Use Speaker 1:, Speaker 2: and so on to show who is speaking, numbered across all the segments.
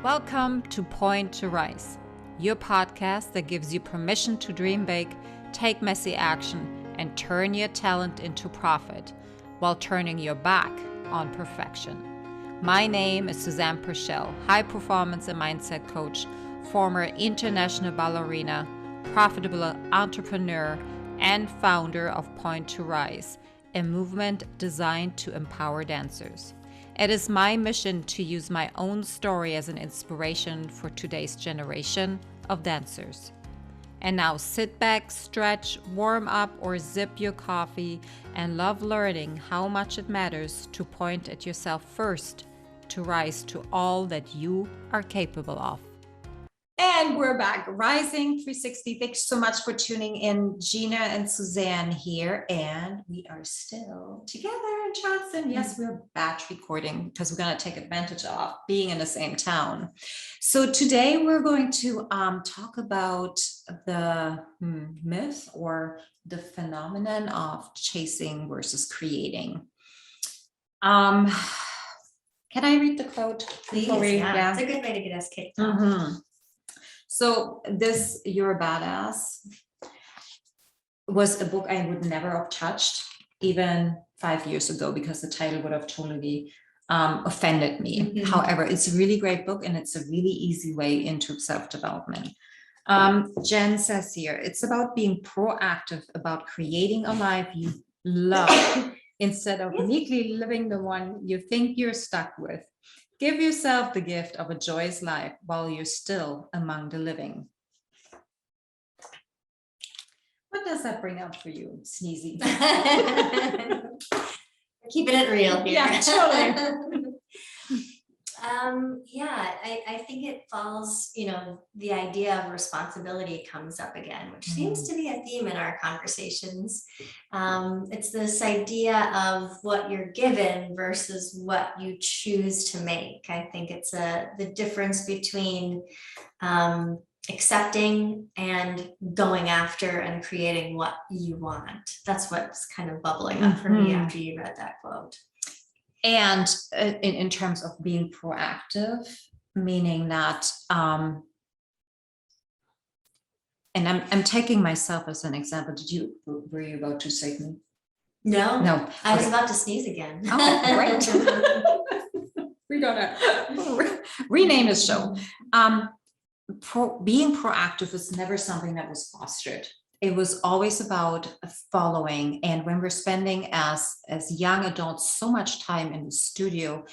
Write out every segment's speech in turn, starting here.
Speaker 1: Welcome to Point to Rise, your podcast that gives you permission to dream big, take messy action, and turn your talent into profit while turning your back on perfection. My name is Suzanne Purcell, high performance and mindset coach, former international ballerina, profitable entrepreneur, and founder of Point to Rise, a movement designed to empower dancers. It is my mission to use my own story as an inspiration for today's generation of dancers. And now sit back, stretch, warm up, or sip your coffee and love learning how much it matters to point at yourself first to rise to all that you are capable of. And we're back, Rising 360. Thanks so much for tuning in. Gina and Suzanne here, and we are still together in Charleston. Yes, we're batch recording because we're going to take advantage of being in the same town. So today we're going to talk about the myth or the phenomenon of chasing versus creating. Can I read the quote?
Speaker 2: Please, yeah. It's a good way to get us kicked off.
Speaker 1: Mm-hmm. So this You're a Badass was a book I would never have touched even 5 years ago because the title would have totally offended me. Mm-hmm. However, it's a really great book and it's a really easy way into self-development. Jen says here, it's about being proactive, about creating a life you love instead of meekly living the one you think you're stuck with. Give yourself the gift of a joyous life while you're still among the living. What does that bring up for you, Sneezy?
Speaker 2: Keeping it real here.
Speaker 1: Yeah, totally.
Speaker 2: I think it falls, the idea of responsibility comes up again, which seems to be a theme in our conversations. It's this idea of what you're given versus what you choose to make. I think it's the difference between accepting and going after and creating what you want. That's what's kind of bubbling up for me after you read that quote.
Speaker 1: And in terms of being proactive, meaning that, and I'm taking myself as an example. Were you about to say me?
Speaker 2: No. I was about to sneeze again.
Speaker 1: Oh, great. We're gonna rename this show. Being proactive is never something that was fostered. It was always about following. And when we're spending as young adults so much time in the studio,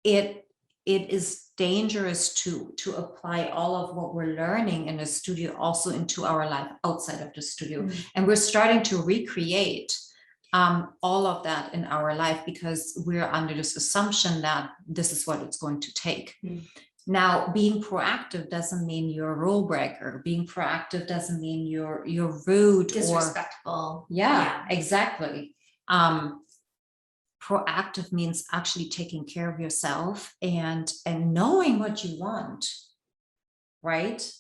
Speaker 1: it is dangerous to apply all of what we're learning in the studio also into our life outside of the studio. And we're starting to recreate all of that in our life because we're under this assumption that this is what it's going to take. Now, being proactive doesn't mean you're a rule breaker. Being proactive doesn't mean you're rude,
Speaker 2: disrespectful.
Speaker 1: Yeah, exactly. Proactive means actually taking care of yourself and knowing what you want, right?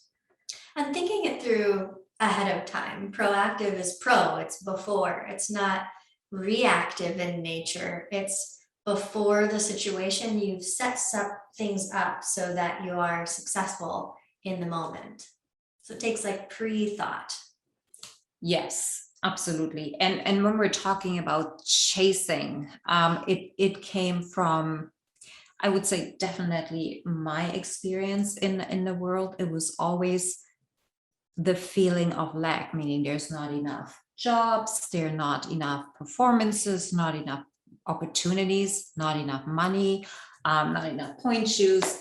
Speaker 2: And thinking it through ahead of time. Proactive is it's before. It's not reactive in nature. It's before the situation. You've set things up so that you are successful in the moment. So it takes like pre-thought.
Speaker 1: Yes, absolutely. And when we're talking about chasing, it came from, I would say, definitely my experience in the world. It was always the feeling of lack, meaning there's not enough jobs, there are not enough performances, not enough opportunities, not enough money, not enough point shoes.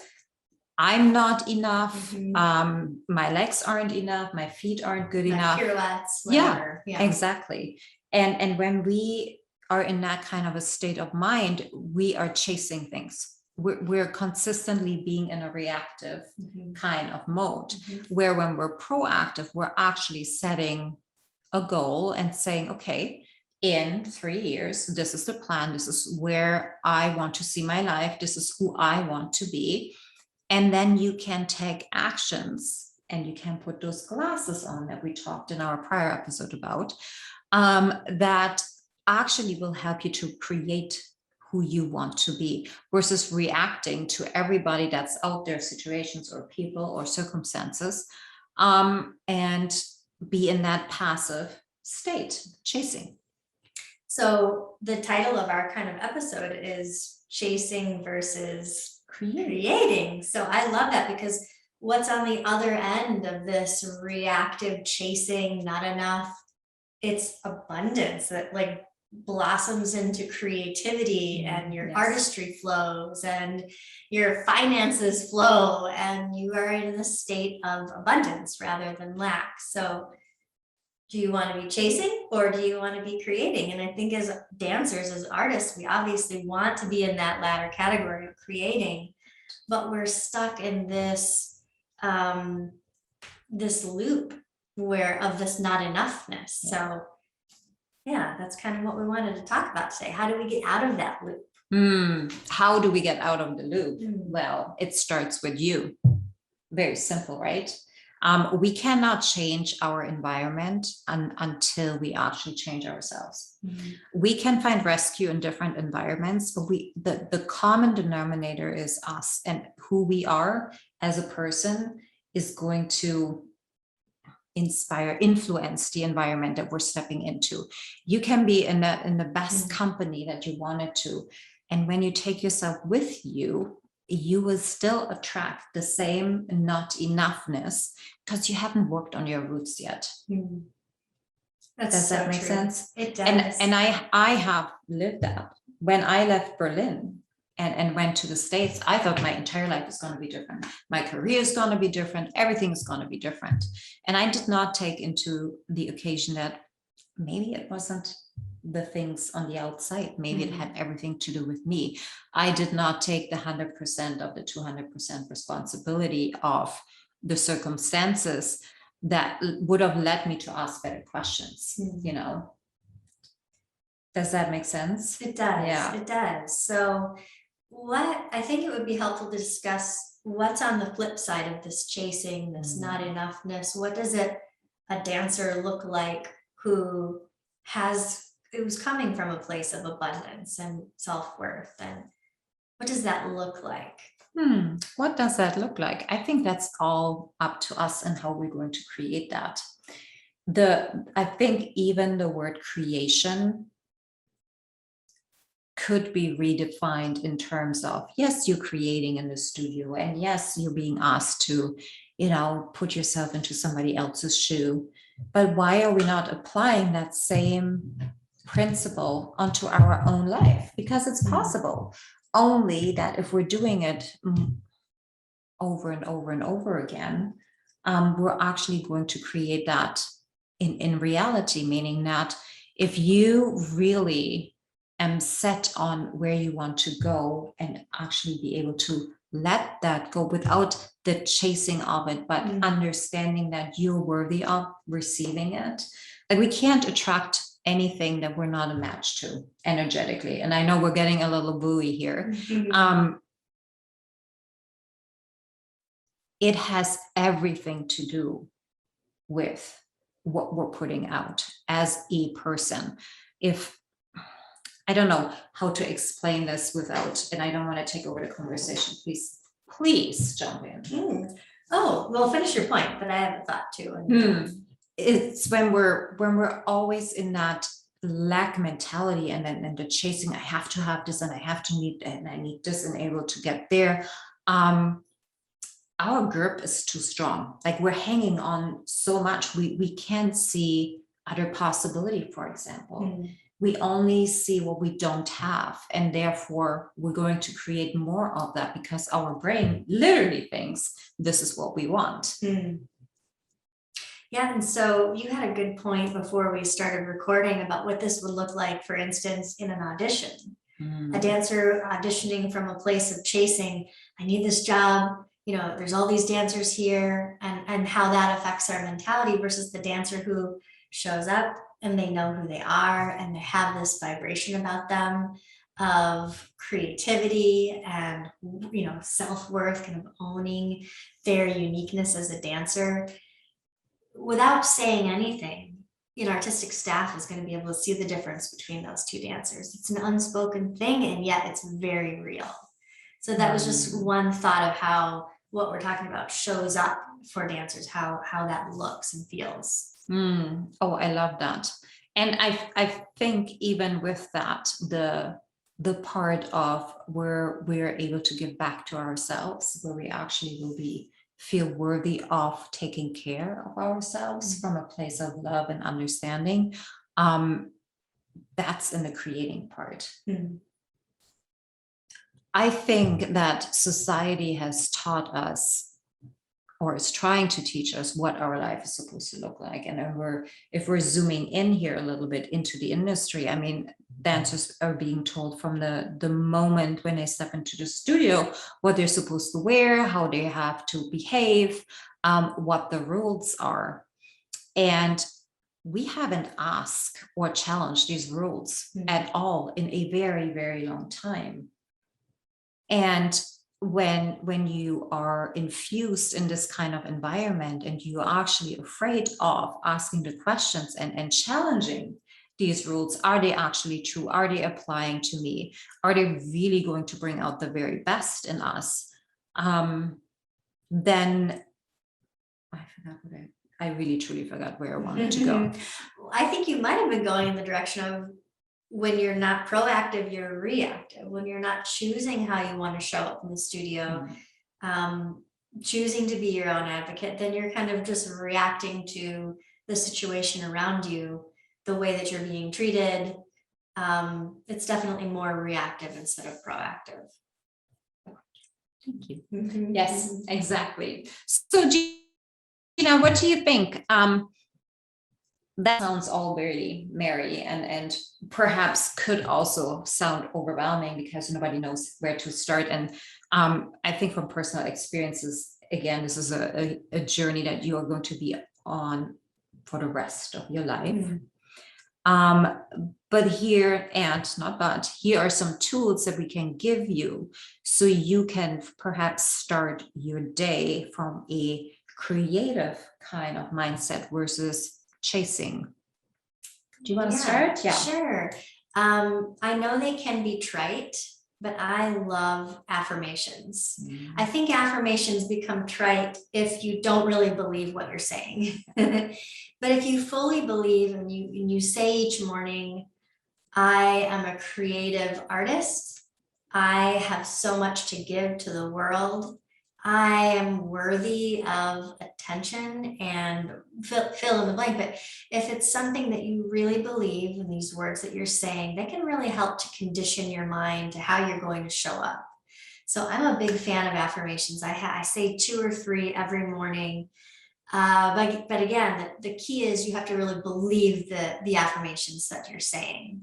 Speaker 1: I'm not enough. My legs aren't enough. My feet aren't good enough.
Speaker 2: Pirouettes, whatever.
Speaker 1: Yeah, exactly. And when we are in that kind of a state of mind, we are chasing things. We're consistently being in a reactive kind of mode, where when we're proactive, we're actually setting a goal and saying, okay, in 3 years, this is the plan. This is where I want to see my life. This is who I want to be. And then you can take actions and you can put those glasses on that we talked in our prior episode about, that actually will help you to create who you want to be versus reacting to everybody that's out there, situations or people or circumstances, and be in that passive state, chasing.
Speaker 2: So the title of our kind of episode is Chasing versus Creating. So I love that, because what's on the other end of this reactive chasing, not enough, it's abundance that like blossoms into creativity, and your
Speaker 1: Yes.
Speaker 2: artistry flows and your finances flow, and you are in a state of abundance rather than lack. So do you want to be chasing, or do you want to be creating? And I think as dancers, as artists, we obviously want to be in that latter category of creating, but we're stuck in this this loop where of this not enoughness. So yeah, that's kind of what we wanted to talk about today. How do we get out of that loop?
Speaker 1: How do we get out of the loop?
Speaker 2: Mm.
Speaker 1: Well, it starts with you. Very simple, right? We cannot change our environment until we actually change ourselves.
Speaker 2: Mm-hmm.
Speaker 1: We can find rescue in different environments, but the common denominator is us, and who we are as a person is going to influence the environment that we're stepping into. You can be in the best company that you wanted to, and when you take yourself with you, you will still attract the same not enoughness because you haven't worked on your roots yet.
Speaker 2: Mm. That's
Speaker 1: Does that
Speaker 2: so
Speaker 1: make
Speaker 2: true.
Speaker 1: sense?
Speaker 2: It does.
Speaker 1: And I have lived that. When I left Berlin and went to the States, I thought my entire life is going to be different. My career is going to be different. Everything is going to be different. And I did not take into the occasion that maybe it wasn't the things on the outside. Maybe it had everything to do with me. I did not take the 100% of the 200% responsibility of the circumstances that would have led me to ask better questions, you know. Does that make sense?
Speaker 2: It does.
Speaker 1: Yeah.
Speaker 2: It does. So what I think it would be helpful to discuss what's on the flip side of this chasing, this not enoughness. What does a dancer look like who who's coming from a place of abundance and self-worth, and what does that look like?
Speaker 1: What does that look like? I think that's all up to us and how we're going to create that. I think even the word creation could be redefined in terms of, yes, you're creating in the studio, and yes, you're being asked to, put yourself into somebody else's shoe. But why are we not applying that same principle onto our own life? Because it's possible. Only that if we're doing it over and over and over again, we're actually going to create that in reality, meaning that if you really set on where you want to go and actually be able to let that go without the chasing of it, but understanding that you're worthy of receiving it. Like, we can't attract anything that we're not a match to energetically. And I know we're getting a little buoy here. It has everything to do with what we're putting out as a person. I don't know how to explain this without, and I don't want to take over the conversation. Please jump in.
Speaker 2: Oh, well, finish your point, but I have a thought too.
Speaker 1: It's when we're always in that lack mentality, and then the chasing. I have to have this, and I have to need, and I need this, and able to get there. Our grip is too strong. Like, we're hanging on so much. We can't see other possibility. For example. We only see what we don't have, and therefore we're going to create more of that because our brain literally thinks this is what we want.
Speaker 2: Yeah, and so you had a good point before we started recording about what this would look like, for instance, in an audition. A dancer auditioning from a place of chasing, I need this job, there's all these dancers here, and how that affects our mentality versus the dancer who shows up and they know who they are, and they have this vibration about them of creativity and, self-worth, kind of owning their uniqueness as a dancer without saying anything. artistic staff is going to be able to see the difference between those two dancers. It's an unspoken thing, and yet it's very real. So that was just one thought of how what we're talking about shows up for dancers, how that looks and feels.
Speaker 1: Oh, I love that. And I think even with that, the part of where we're able to give back to ourselves, where we actually will feel worthy of taking care of ourselves from a place of love and understanding, that's in the creating part. I think that society has taught us, or is trying to teach us, what our life is supposed to look like. And if we're zooming in here a little bit into the industry, I mean, dancers are being told from the moment when they step into the studio what they're supposed to wear, how they have to behave, what the rules are. And we haven't asked or challenged these rules at all in a very, very long time. And when you are infused in this kind of environment and you're actually afraid of asking the questions and challenging these rules, are they actually true? Are they applying to me? Are they really going to bring out the very best in us? Then I forgot I really truly forgot where I wanted to go.
Speaker 2: I think you might have been going in the direction of, when you're not proactive, you're reactive. When you're not choosing how you want to show up in the studio, choosing to be your own advocate, then you're kind of just reacting to the situation around you, the way that you're being treated. It's definitely more reactive instead of proactive.
Speaker 1: Thank you. Yes, exactly. So, Gina, what do you think? That sounds all very merry and perhaps could also sound overwhelming because nobody knows where to start. And I think from personal experiences, again, this is a journey that you are going to be on for the rest of your life. But here are some tools that we can give you so you can perhaps start your day from a creative kind of mindset versus chasing. Do you want to start?
Speaker 2: Yeah, sure. I know they can be trite, but I love affirmations. I think affirmations become trite if you don't really believe what you're saying. But if you fully believe and you say each morning, I am a creative artist, I have so much to give to the world, I am worthy of attention, and fill in the blank. But if it's something that you really believe in, these words that you're saying, they can really help to condition your mind to how you're going to show up. So I'm a big fan of affirmations. I say 2 or 3 every morning. But again, the key is you have to really believe the affirmations that you're saying.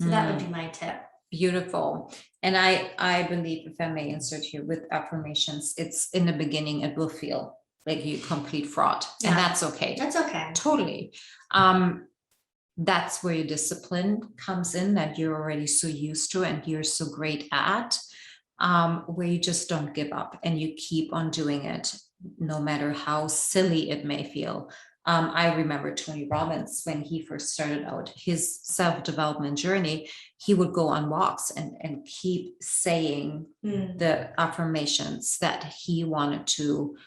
Speaker 2: So that would be my tip.
Speaker 1: Beautiful. And I believe, if I may insert here, with affirmations, it's in the beginning, it will feel like you complete fraud. Yeah. And that's okay.
Speaker 2: That's okay.
Speaker 1: Totally. That's where your discipline comes in, that you're already so used to and you're so great at, where you just don't give up and you keep on doing it, no matter how silly it may feel. I remember Tony Robbins, when he first started out his self-development journey, he would go on walks and keep saying the affirmations that he wanted to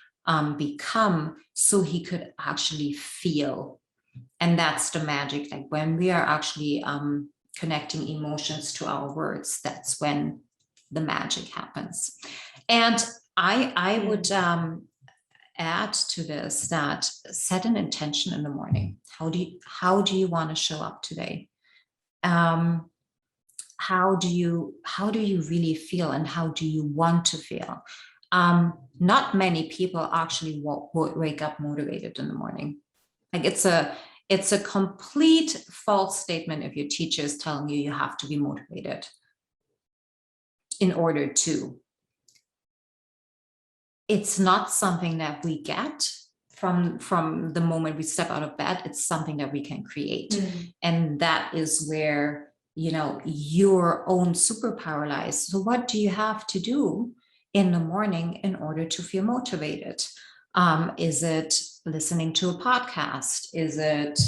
Speaker 1: become, so he could actually feel. And that's the magic. Like when we are actually connecting emotions to our words, that's when the magic happens. And I would add to this that set an intention in the morning. How do you want to show up today? How do you really feel, and how do you want to feel? Not many people actually wake up motivated in the morning. Like it's a complete false statement if your teacher is telling you have to be motivated in order to. It's not something that we get from the moment we step out of bed. It's something that we can create. And that is where, your own superpower lies. So what do you have to do in the morning in order to feel motivated? Is it listening to a podcast? Is it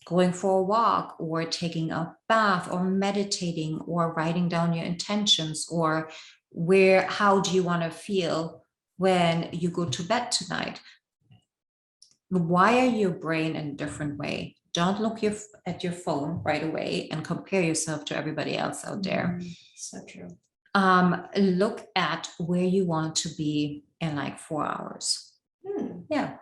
Speaker 1: going for a walk or taking a bath or meditating or writing down your intentions, or how do you want to feel when you go to bed tonight? Wire your brain in a different way. Don't look at your phone right away and compare yourself to everybody else out there.
Speaker 2: So true.
Speaker 1: Look at where you want to be in like 4 hours. Yeah.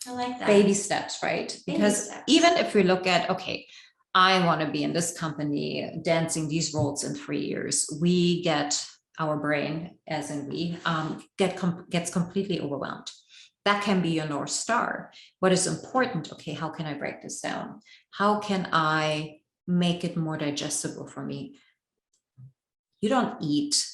Speaker 2: I like that.
Speaker 1: Baby steps, right? Because even if we look at, okay, I want to be in this company dancing these roles in 3 years, our brain, as in we, gets completely overwhelmed. That can be your North Star. What is important? Okay, how can I break this down? How can I make it more digestible for me? You don't eat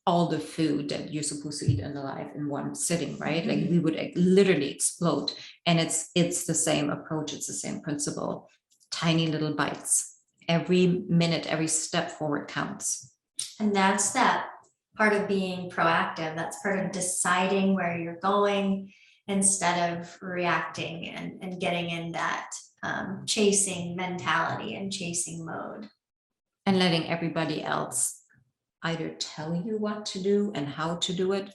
Speaker 1: all the food that you're supposed to eat in life in one sitting, right? Like we would literally explode. And it's the same approach. It's the same principle. Tiny little bites. Every minute, every step forward counts.
Speaker 2: And that's that part of being proactive. That's part of deciding where you're going instead of reacting and getting in that chasing mentality and chasing mode.
Speaker 1: And letting everybody else either tell you what to do and how to do it.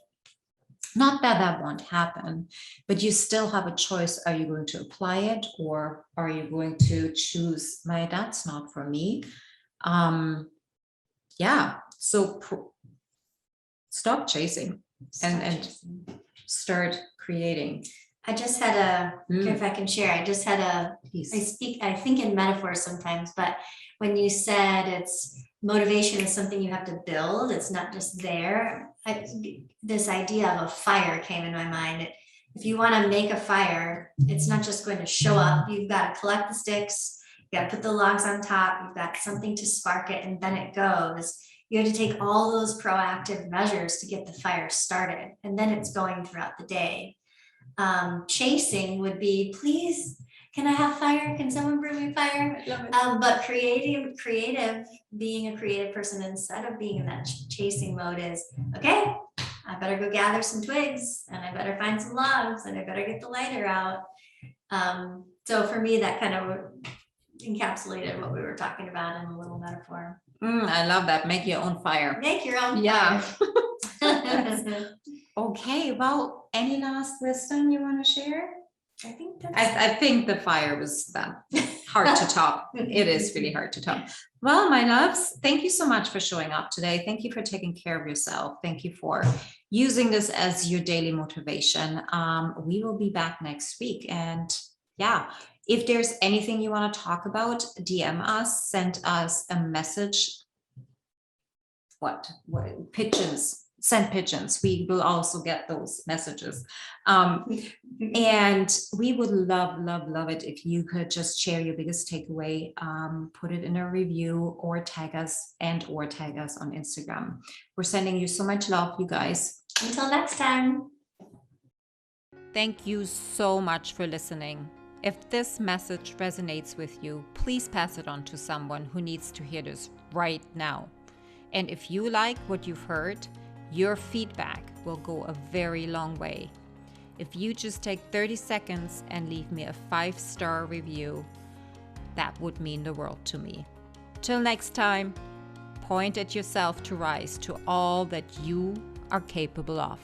Speaker 1: Not that that won't happen, but you still have a choice. Are you going to apply it, or are you going to choose, that's not for me? Yeah. So stop chasing and start creating.
Speaker 2: I just had if I can share, I think in metaphors sometimes, but when you said motivation is something you have to build, it's not just there. This idea of a fire came in my mind. If you want to make a fire, it's not just going to show up. You've got to collect the sticks, you got to put the logs on top, you've got something to spark it, and then it goes. You have to take all those proactive measures to get the fire started, and then it's going throughout the day. Chasing would be, please, can I have fire? Can someone bring me fire? But creative, being a creative person instead of being in that chasing mode is, okay, I better go gather some twigs, and I better find some logs, and I better get the lighter out. So for me, that kind of encapsulated what we were talking about in a little metaphor.
Speaker 1: I love that. Make your own fire.
Speaker 2: Make your own
Speaker 1: fire. Okay, well, any last wisdom you want to share? I think the fire was hard to top. It is really hard to top. Well, my loves, thank you so much for showing up today. Thank you for taking care of yourself. Thank you for using this as your daily motivation. We will be back next week. And yeah, if there's anything you want to talk about, DM us, send us a message. What pigeons? Send pigeons. We will also get those messages. And we would love it if you could just share your biggest takeaway, put it in a review, or tag us on Instagram. We're sending you so much love, you guys.
Speaker 2: Until next time.
Speaker 1: Thank you so much for listening. If this message resonates with you, please pass it on to someone who needs to hear this right now. And if you like what you've heard, your feedback will go a very long way. If you just take 30 seconds and leave me a 5-star review, that would mean the world to me. Till next time, point at yourself to rise to all that you are capable of.